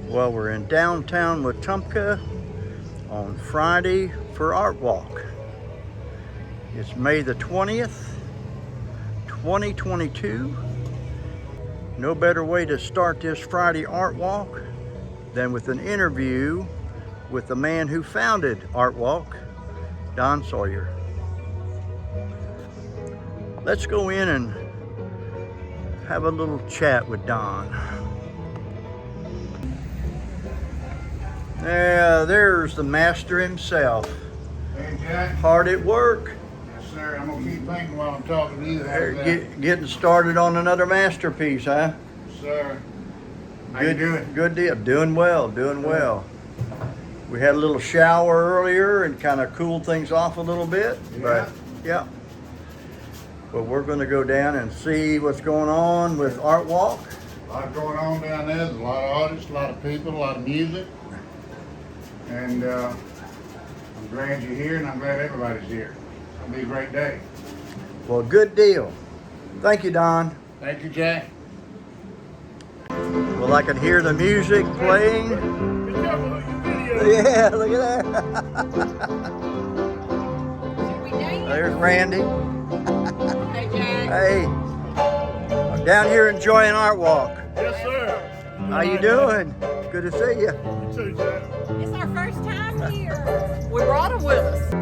Well, we're in downtown Wetumpka on Friday for Art Walk. It's May the 20th, 2022. No better way to start this Friday Art Walk than with an interview with the man who founded Art Walk, Don Sawyer. Let's go in and have a little chat with Don. Yeah, there's the master himself. Hey, Jack. Hard at work. Yes, sir. I'm going to keep thinking while I'm talking to you. How's that? Getting started on another masterpiece, huh? Yes, sir. How you doing? Good deal. Doing well, doing well. We had a little shower earlier and kind of cooled things off a little bit. Yeah. But, yeah. But we're going to go down and see what's going on with Art Walk. A lot going on down there. There's a lot of artists, a lot of people, a lot of music. And I'm glad you're here, and I'm glad everybody's here. It's going to be a great day. Well, good deal. Thank you, Don. Thank you, Jack. Well, I can hear the music playing. Yeah, look at that. There's Randy. Hey, Jack. Hey, I'm down here enjoying Art Walk. Yes, sir. How you doing? Good to see you. You too, Jack. It's our first time here. We brought him with us.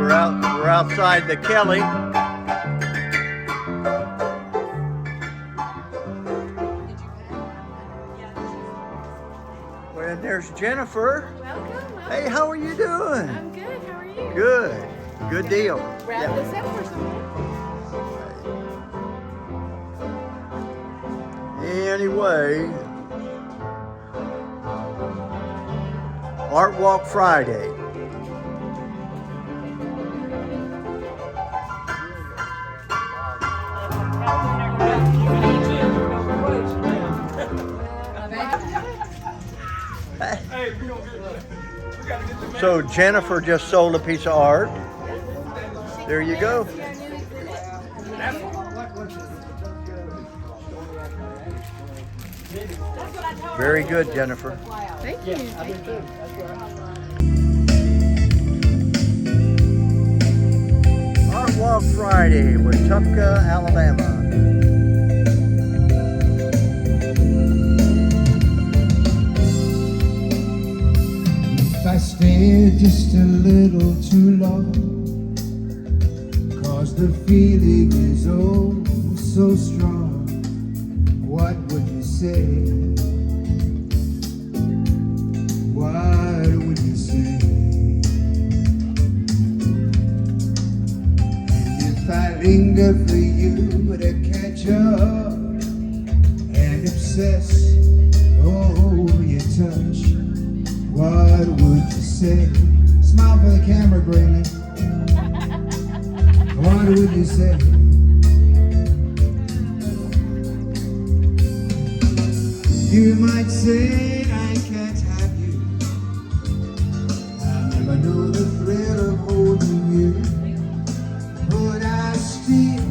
We're outside the Kelly. Well, there's Jennifer. Welcome. Hey, how are you doing? I'm good. How are you? Good. Good deal. Wrap this up for someone. Anyway, Art Walk Friday. So Jennifer just sold a piece of art. There you go. Very good, Jennifer. Thank you. Art Walk Friday, Wetumpka, Alabama. If I stayed just a little too long, 'cause the feeling is oh so strong, what would you say? What would you say? And if I linger for you to catch up and obsess over your touch, what would you say? Smile for the camera, Braylon. What would you say? You might say I can't have you. I'll never know the thrill of holding you, but I still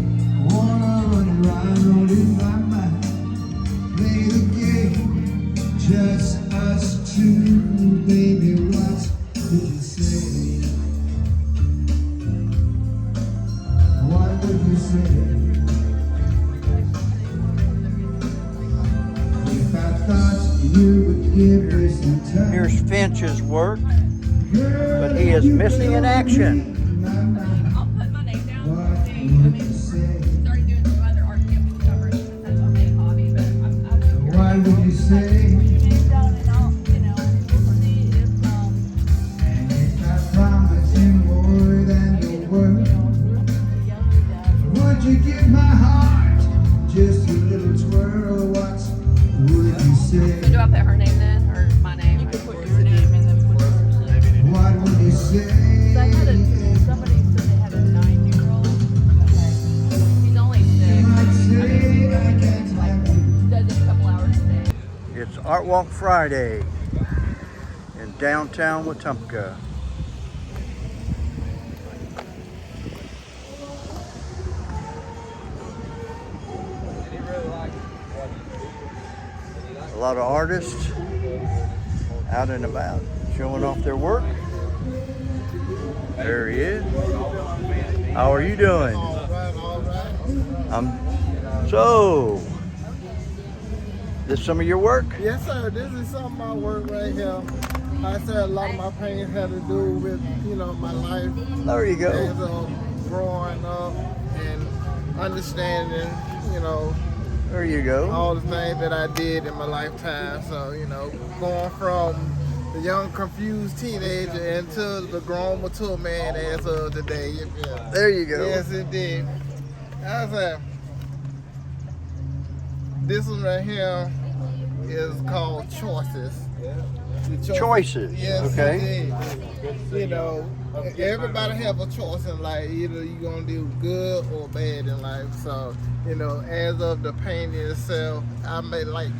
wanna run around in my mind, play the game, just us two, baby. What would you say? What would you say? If I thought you would give me some time, Here's Finch's work, but he is missing in action. I'll put my name down. what would you say? Started doing some other art campus covers since that's my main hobby, but I'm What would you say? down and I'll, we'll see if And if I promised you more than the world, would you give my heart just a little twirl? What would you So say? do I put her name then, or my name? You can put your name and then put hers. What would you say? Somebody said they had a 9-year-old. Okay. He's only 6. Might say I can't have you. Does it a couple hours a day. It's Art Walk Friday in downtown Wetumpka. lot of artists out and about showing off their work. There he is. How are you doing? All right. So, this some of your work? Yes, sir. This is some of my work right here. I said a lot of my paintings had to do with, my life There you go. as growing up and understanding, There you go. all the things that I did in my lifetime. So, going from the young, confused teenager into the grown, mature man as of today. Yeah. There you go. Yes, indeed. I said, this one right here is called Choices. The Choices, Yes, okay. indeed. Everybody have a choice in life. Either you're going to do good or bad in life. So, as of the painting itself, I may like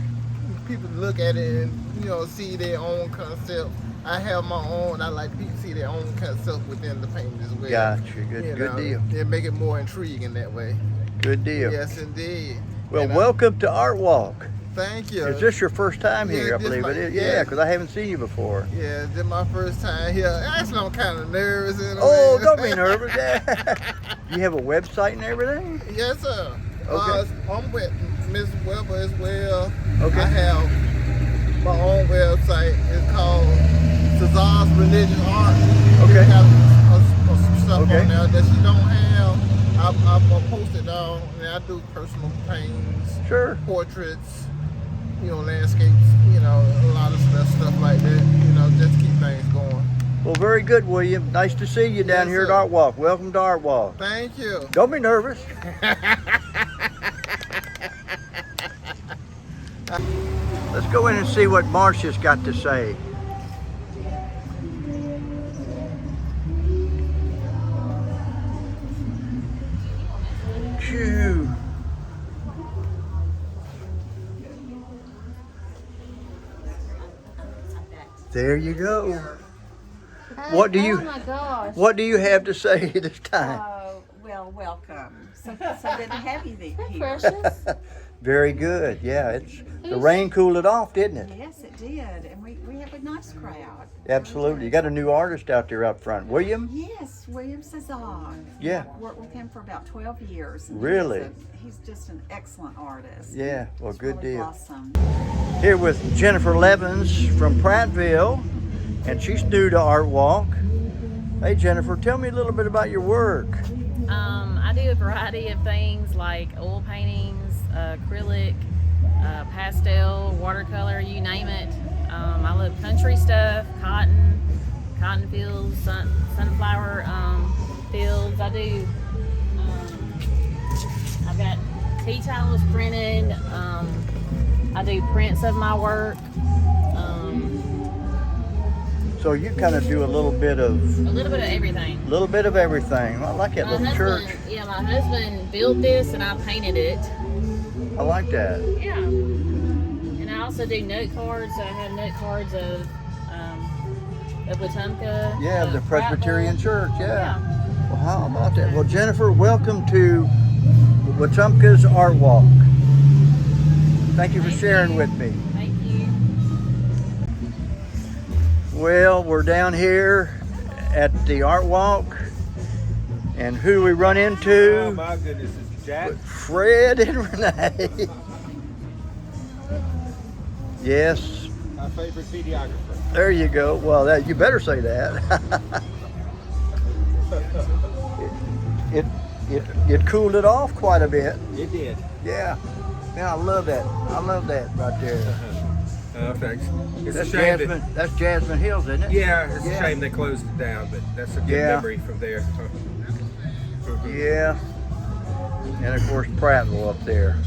people to look at it and, see their own concept. I have my own. I like people to see their own concept within the painting as well. Gotcha. Good deal. And make it more intriguing that way. Good deal. Yes, indeed. Well, And welcome to Art Walk. Thank you. Is this your first time Yeah, here? I this believe my- it is. yeah. Yeah, because I haven't seen you before. Yeah, this my first time here. Actually, I'm kind of nervous. In a Oh, way. don't be nervous. Yeah. You have a website and everything? Yes, sir. Okay. I'm with Miss Weber as well. Okay. I have my own website. It's called Cesar's Religious Art. Okay. It has some stuff Okay. on there that she don't have. I'll post it down. And I do personal paintings, Sure. portraits, landscapes, a lot of stuff like that, just to keep things going. Well, very good, William. Nice to see you down Yes, here at sir. Art Walk. Welcome to Art Walk. Thank you. Don't be nervous. Let's go in and see what Marcia's got to say. Phew. There you go. What do you- Oh my gosh. What do you have to say this time? Well, welcome. So good to have you Hey, here. Precious. Very good. Yeah, the rain cooled it off, didn't it? Yes, it did. And we have a nice crowd. Absolutely. You got a new artist out there up front. William? Yes, William Cesar. Yeah. I've worked with him for about 12 years. and Really? He's just an excellent artist. Yeah, well, It's good really deal. blossomed. Here with Jennifer Levins from Prattville, and she's new to Art Walk. Hey Jennifer, tell me a little bit about your work. I do a variety of things like oil paintings, acrylic, pastel, watercolor, you name it. I love country stuff, cotton fields, sunflower fields. I do. I've got tea towels printed. I do prints of my work. So you kind of do a little bit of everything. everything. I like that My little church. husband, yeah, my husband built this and I painted it. I like that. Yeah. And I also do note cards. I have note cards of Wetumpka. Yeah, the of Presbyterian Prattville. Church. Yeah. Yeah. Well, how about that? Well, Jennifer, welcome to Wetumpka's Art Walk. Thank you for sharing with me. Thank you. Well, we're down here at the Art Walk, and who we run into? Oh my goodness, it's Jack. Fred and Renee. Yes, My favorite videographer. there you go. Well, you better say that. it cooled it off quite a bit. It did. Yeah. Yeah, I love that. I love that right there. Thanks. It's That's a shame Jasmine. That's Jasmine Hills, isn't it? yeah, it's Yeah. a shame they closed it down, but that's a good Yeah. memory from there. Yeah. And of course Prattville up there.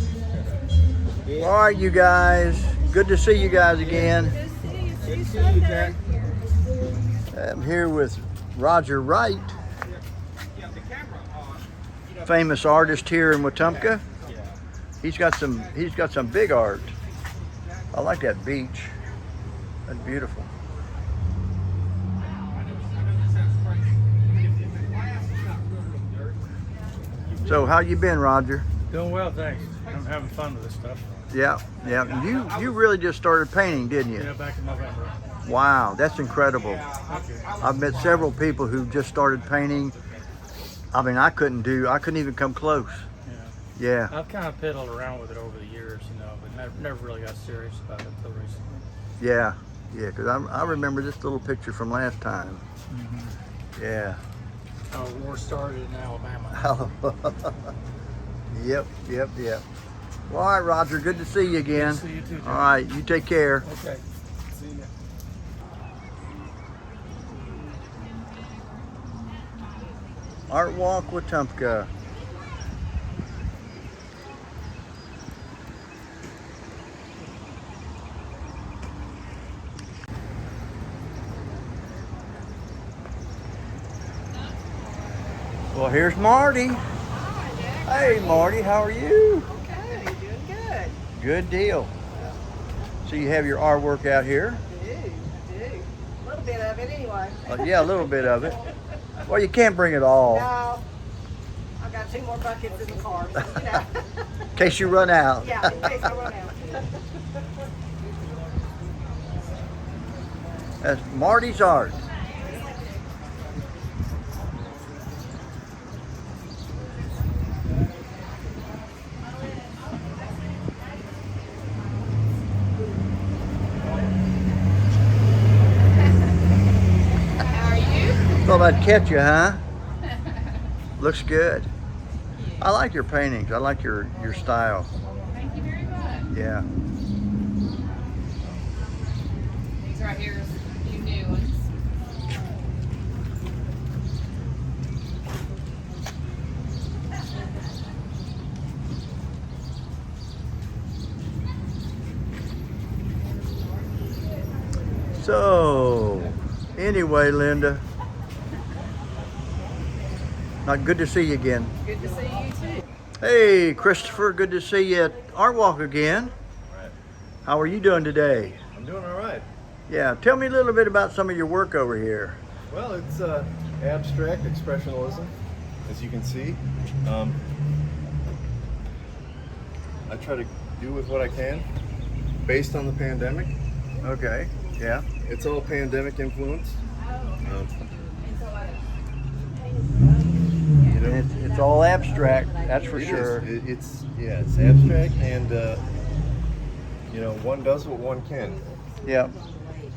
Yeah. All right, you guys. Good to see you guys again. Good to see you, Jack. I'm here with Roger Wright, famous artist here in Wetumpka. He's got some big art. I like that beach. That's beautiful. So how you been, Roger? Doing well, thanks. I'm having fun with this stuff. Yeah, yeah. You really just started painting, didn't you? Yeah, back in November. Wow, that's incredible. Okay. I've met several people who just started painting. I mean, I couldn't even come close. Yeah. Yeah, I've kind of piddled around with it over the years, but never really got serious about it until recently. yeah, yeah. Because I remember this little picture from last time. Yeah. Oh, war started in Alabama. Yep. Well, all right, Roger. Good to see you again. Good to see you too, John. All right, you take care. Okay. See you. Art Walk Wetumpka. Well, here's Marty. Hey, Marty, how are you? Okay, doing good. Good deal. So you have your artwork out here? Do. A little bit of it anyway. Yeah, a little bit of it. Well, you can't bring it all No, I've got 2 more buckets in the car, so, you know. in case you run out. Yeah, in case I run out. That's Marty's art. Thought I'd catch you, huh? Looks good. I like your paintings. I like your style. Thank you very much. Yeah. These right here is a few new ones. So, anyway, Linda. Not good to see you again. Good to see you too. Hey, Christopher, good to see you at Art Walk again. Right. How are you doing today? I'm doing all right. Yeah, tell me a little bit about some of your work over here. Well, it's abstract expressionism, as you can see. I try to do with what I can, based on the pandemic. Okay, yeah. It's all pandemic influenced. And it's all abstract, that's for It is. sure. It's abstract, and one does what one can. Yeah.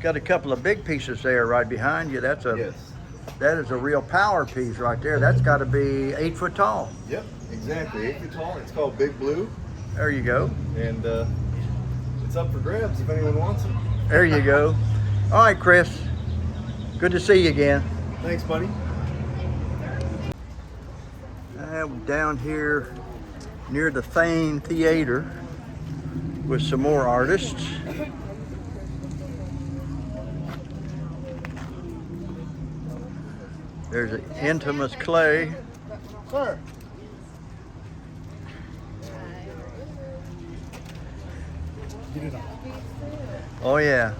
Got a couple of big pieces there right behind you. That is a real power piece right there. That's got to be 8 foot tall. Yep, exactly. 8 feet tall. It's called Big Blue, There you go. and it's up for grabs if anyone wants it. There you go. All right, Chris. Good to see you again. Thanks, buddy. I'm down here near the Thane Theater with some more artists. There's an Intimus Clay. Sir. Oh yeah.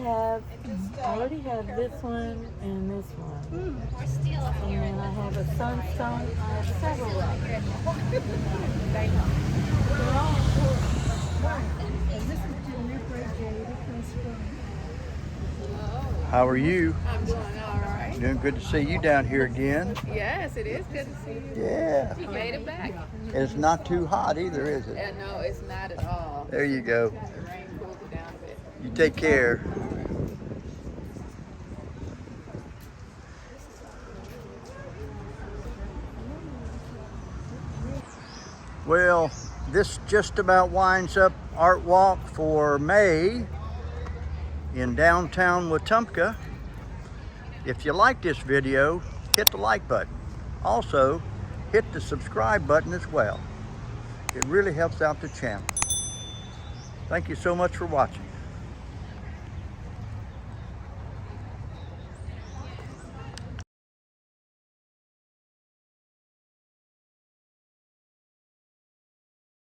I already have this one and this one. And then I have a sunstone. I have several of them. How are you? I'm doing all right. Doing good to see you down here again. Yes, it is good to see you. Yeah. You made it back. And it's not too hot either, is it? Yeah, no, it's not at all. There you go. The rain cooled it down a bit. You take care. Well, this just about winds up Art Walk for May in downtown Wetumpka. If you like this video, hit the like button. Also, hit the subscribe button as well. It really helps out the channel. Thank you so much for watching.